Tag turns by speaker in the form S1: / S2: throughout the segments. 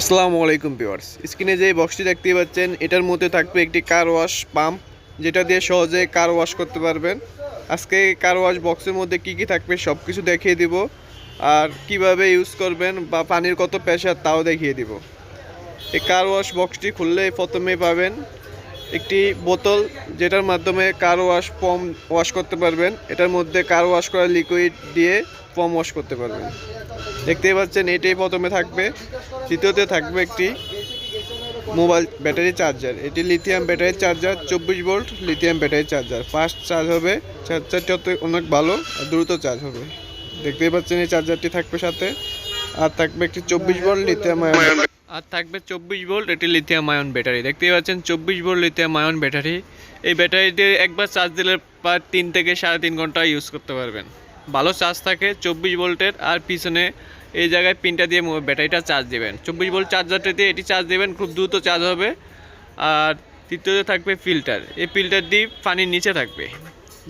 S1: আসসালামু আলাইকুম ভিউয়ার্স, স্ক্রিনে যে বক্সটি দেখতে পাচ্ছেন এটার মধ্যে থাকবে একটি কার ওয়াশ পাম্প, যেটা দিয়ে সহজে কার ওয়াশ করতে পারবেন। আজকে কার ওয়াশ বক্সের মধ্যে কি কি থাকবে সব কিছু দেখিয়ে দিব, আর কিভাবে ইউজ করবেন বা পানির কত প্রেশার তাও দেখিয়ে দিব। এই কার ওয়াশ বক্সটি খুললে প্রথমে পাবেন একটি বোতল, যেটার মাধ্যমে কার ওয়াশ ফোম ওয়াশ করতে পারবেন। এটার মধ্যে কার ওয়াশ করা লিকুইড দিয়ে ফোম ওয়াশ করতে পারবেন। দেখতেই পাচ্ছেন এটাই প্রথমে থাকবে। দ্বিতীয়তে থাকবে একটি মোবাইল ব্যাটারি চার্জার। এটি lithium battery charger, 24 volt lithium battery charger. Fast charge হবে, চার্জারটি অনেক ভালো আর দ্রুত চার্জ হবে। দেখতেই পাচ্ছেন এই চার্জারটি থাকবে সাথে। আর থাকবে একটি 24 ভোল্ট লিথিয়াম আয়ন, আর থাকবে 24 ভোল্ট এটি লিথিয়াম আয়ন ব্যাটারি। দেখতেই পাচ্ছেন 24 ভোল্ট লিথিয়াম আয়ন ব্যাটারি। এই ব্যাটারিতে একবার চার্জ দিলে প্রায় 3 থেকে 3.5 ঘন্টা ইউজ করতে পারবেন। ভালো চার্জ থাকে 24 ভোল্টের। আর পিছনে এই জায়গায় পিনটা দিয়ে ব্যাটারিটা চার্জ দেবেন। 24 ভোল্ট চার্জারটা দিয়ে এটি চার্জ দেবেন, খুব দ্রুত চার্জ হবে। আর তৃতীয়তে থাকবে ফিল্টার। এই ফিল্টারটি পানির নিচে থাকবে,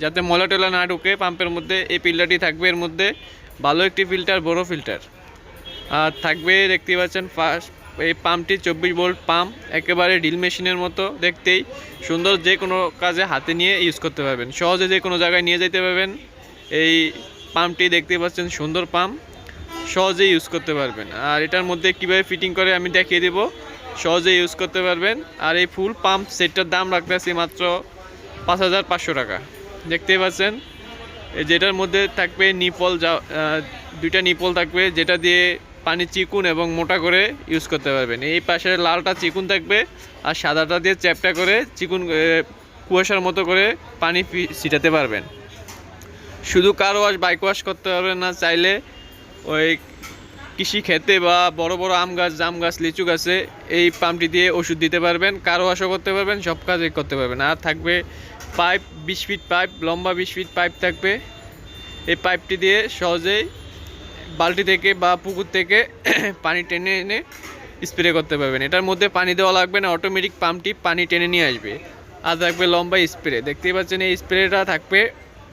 S1: যাতে ময়লা টলা না ঢুকে পাম্পের মধ্যে। এই ফিল্টারটি থাকবে এর মধ্যে, ভালো একটি ফিল্টার, বড় ফিল্টার। আর থাকবে দেখতে পাচ্ছেন ফার্স্ট এই পাম্পটি 24 ভোল্ট পাম্প, একেবারে ড্রিল মেশিনের মতো দেখতেই সুন্দর। যে কোনো কাজে হাতে নিয়ে ইউজ করতে পারবেন, সহজে যে কোনো জায়গায় নিয়ে যেতে পারবেন। এই পাম্পটি দেখতে পাচ্ছেন সুন্দর পাম্প, সহজেই ইউজ করতে পারবেন। আর এটার মধ্যে কীভাবে ফিটিং করে আমি দেখিয়ে দেব, সহজে ইউজ করতে পারবেন। আর এই ফুল পাম্প সেটটার দাম রাখতেছি মাত্র 5500 টাকা। দেখতেই পাচ্ছেন যেটার মধ্যে থাকবে নিপল, দুইটা নিপল থাকবে, যেটা দিয়ে পানি চিকুন এবং মোটা করে ইউজ করতে পারবেন। এই পাশে লালটা চিকুন থাকবে আর সাদাটা দিয়ে চ্যাপটা করে চিকুন কুয়াশার মতো করে পানি ছিটাতে পারবেন। শুধু কার ওয়াশ বাইক ওয়াশ করতে পারবেন না, চাইলে ওই কৃষি ক্ষেতে বা বড় বড় আম গাছ, জাম গাছ, লিচু গাছে এই পাম্পটি দিয়ে ওষুধ দিতে পারবেন। কার ওয়াশও করতে পারবেন, সব কাজই করতে পারবেন। আর থাকবে পাইপ, 20 ফিট পাইপ, লম্বা 20 ফিট পাইপ থাকবে। এই পাইপটি দিয়ে সহজেই বালতি থেকে বা পুকুর থেকে পানি টেনে এনে স্প্রে করতে পারবেন। এটার মধ্যে পানি দেওয়া লাগবে না, অটোমেটিক পাম্পটি পানি টেনে নিয়ে আসবে। আর থাকবে লম্বা স্প্রে। দেখতেই পাচ্ছেন এই স্প্রেটা থাকবে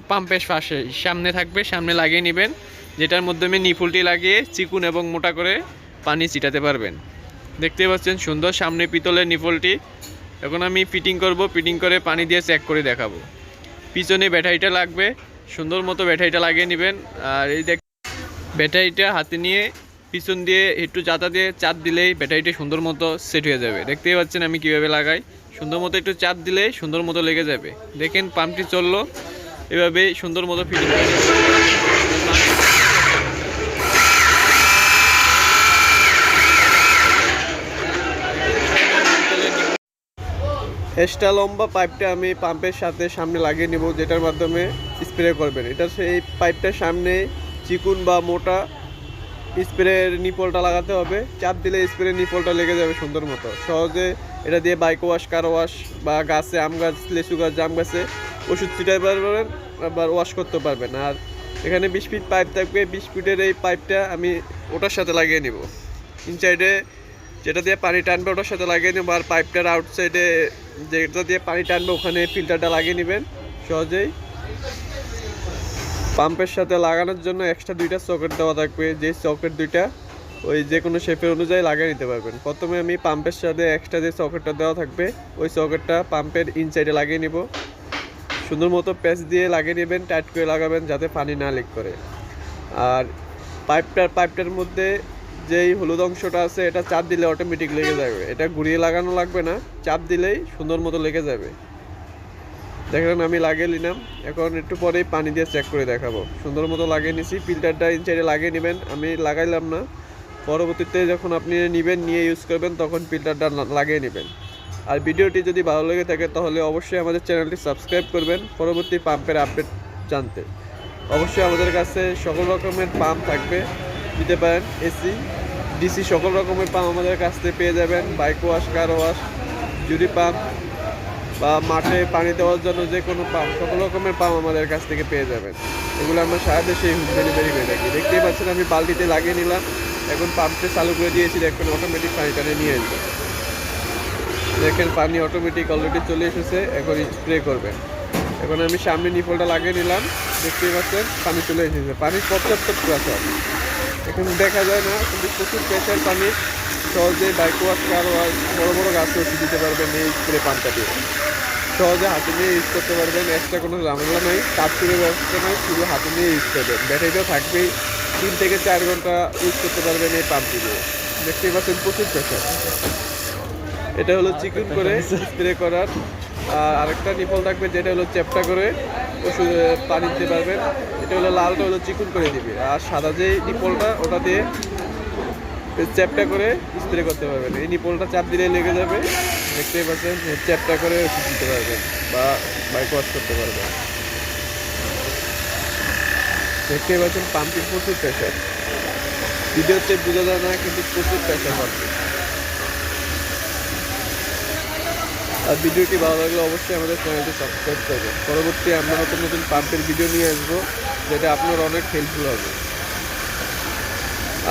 S1: পাম্পের পাশে, সামনে থাকবে, সামনে লাগিয়ে নেবেন, যেটার মাধ্যমে নিপুলটি লাগিয়ে চিকুন এবং মোটা করে পানি ছিটাতে পারবেন। দেখতে পাচ্ছেন সুন্দর সামনে পিতলের নিপলটি। এখন আমি ফিটিং করব, ফিটিং করে পানি দিয়ে চেক করে দেখাবো। পিছনে ব্যাটারিটা লাগবে, সুন্দর মতো ব্যাটারিটা লাগিয়ে নেবেন। আর এই ব্যাটারিটা হাতে নিয়ে পিছন দিয়ে একটু জাতা দিয়ে চাপ দিলেই ব্যাটারিটা সুন্দর মতো সেট হয়ে যাবে। দেখতেই পাচ্ছেন আমি কীভাবে লাগাই, সুন্দর মতো একটু চাপ দিলেই সুন্দর মতো লেগে যাবে। দেখেন পাম্পটি চললো, এভাবেই সুন্দর মতো ফিটিং করে এক্সট্রা লম্বা পাইপটা আমি পাম্পের সাথে সামনে লাগিয়ে নেব, যেটার মাধ্যমে স্প্রে করবেন। এটা সেই পাইপটার সামনে চিকুন বা মোটা স্প্রের নিপলটা লাগাতে হবে। চাপ দিলে স্প্রে নিপলটা লেগে যাবে সুন্দর মতো। সহজে এটা দিয়ে বাইক ওয়াশ, কার ওয়াশ বা গাছে, আম গাছ, লিচু গাছ, জাম গাছে ওষুধ ছিটাতে পারবেন, আবার ওয়াশ করতে পারবেন। আর এখানে 20 ফিট পাইপ থাকবে। 20 ফিটের এই পাইপটা আমি ওটার সাথে লাগিয়ে নেব। ইনসাইডে যেটা দিয়ে পানি টানবে ওটার সাথে লাগিয়ে নেব। আর পাইপটার আউটসাইডে যেটা দিয়ে পানি টানবে ওখানে ফিল্টারটা লাগিয়ে নেবেন সহজেই। পাম্পের সাথে লাগানোর জন্য এক্সট্রা 2টা সকেট দেওয়া থাকবে, যে সকেট 2টা ওই যে কোনো শেপের অনুযায়ী লাগিয়ে নিতে পারবেন। প্রথমে আমি পাম্পের সাথে এক্সট্রা যে সকেটটা দেওয়া থাকবে ওই সকেটটা পাম্পের ইনসাইডে লাগিয়ে নিব। সুন্দর মতো প্যাচ দিয়ে লাগিয়ে নেবেন, টাইট করে লাগাবেন যাতে পানি না লিক করে। আর পাইপটার মধ্যে যেই হলুদ অংশটা আছে এটা চাপ দিলে অটোমেটিক লেগে যাবে। এটা ঘুরিয়ে লাগানো লাগবে না, চাপ দিলেই সুন্দর মতো লেগে যাবে। দেখেন আমি লাগিয়ে নিলাম, এখন একটু পরেই পানি দিয়ে চেক করে দেখাবো। সুন্দর মতো লাগিয়ে নিছি। ফিল্টারটা ইনসাইডে লাগিয়ে নেবেন, আমি লাগাইলাম না। পরবর্তীতে যখন আপনি নেবেন, নিয়ে ইউজ করবেন, তখন ফিল্টারটা লাগিয়ে নেবেন। আর ভিডিওটি যদি ভালো লেগে থাকে তাহলে অবশ্যই আমাদের চ্যানেলটি সাবস্ক্রাইব করবেন পরবর্তী পাম্পের আপডেট জানতে। অবশ্যই আমাদের কাছে সকল রকমের পাম্প থাকবে, দিতে পারেন। এসি, ডিসি সকল রকমের পাম্প আমাদের কাছ থেকে পেয়ে যাবেন। বাইক ওয়াশ, কার ওয়াশ, জুড়ি পাম্প বা মাঠে পানি দেওয়ার জন্য যে কোনো পাম্প, সকল রকমের পাম্প আমাদের কাছ থেকে পেয়ে যাবেন। এগুলো আমরা সারা দেশে হোম ডেলিভারি করে থাকি। দেখতেই পাচ্ছেন আমি বালতিতে লাগিয়ে নিলাম, এখন পাম্পটা চালু করে দিয়েছি, এখন অটোমেটিক পানি টানে নিয়ে আসবে। দেখেন পানি অটোমেটিক অলরেডি চলে এসেছে, এখন স্প্রে করবেন। এখন আমি সামনে নিপলটা লাগিয়ে নিলাম, দেখতেই পাচ্ছেন পানি চলে এসেছে। পানির পর্যাপ্ত প্রেশার, এখন দেখা যায় না কিন্তু প্রচুর প্রেশার পানি। সহজে বাইক ওয়াশ, কার ওয়াশ, বড় বড় গাছে ওষুধ দিতে পারবেন এই স্প্রে পাম্পটা দিয়ে। সহজে হাতে নিয়ে ইউজ করতে পারবেন, এক্সট্রা কোনো ঝামেলা নাই, কাপড়ের ব্যবস্থা নাই, শুধু হাতে নিয়ে ইউজ করবেন। ব্যাটারিটা থাকবেই, 3 থেকে 4 ঘন্টা ইউজ করতে পারবেন এই পাম্পটি দিয়ে। দেখতেই পাচ্ছেন প্রচুর প্রেশার। এটা হলো চিকন করে স্প্রে করার, আর আরেকটা নিপল থাকবে যেটা হলো চ্যাপটা করে ওষুধ পানি দিতে পারবেন। এটা হলো লালটা হলো চিকন করে দিবে, আর সাদা যে নিপলটা ওটা দিয়ে চ্যাপটা করে স্প্রে করতে পারবেন। এই নিপলটা চাপ দিলে লেগে যাবে, দেখতেই পাচ্ছেন। চ্যাপটা করে ওষুধ দিতে পারবেন বা বাইক ওয়াশ করতে পারবেন। দেখতেই পাচ্ছেন পাম্পটির প্রচুর প্রেশার, ভিডিওতে বোঝা যায় না কিন্তু প্রচুর প্রেশার পাম্পটি। আর ভিডিওটি ভালো লাগলে অবশ্যই আমাদের চ্যানেলটি সাবস্ক্রাইব করবেন। পরবর্তী আমরা নতুন নতুন পাম্পের ভিডিও নিয়ে আসবো, যেটা আপনার অনেক হেল্পফুল হবে।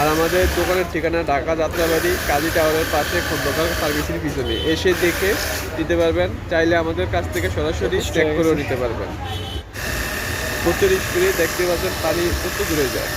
S1: আর আমাদের দোকানের ঠিকানা ঢাকা যাত্রাবাড়ি কাজী টাওয়ারের পাশে খন্দকার সার্ভিসের পিছনে। এসে দেখে নিতে পারবেন, চাইলে আমাদের কাছ থেকে সরাসরি চেক করেও নিতে পারবেন। প্রচুর স্প্রে, দেখতে পাচ্ছেন পানি প্রচুর দূরে যায়।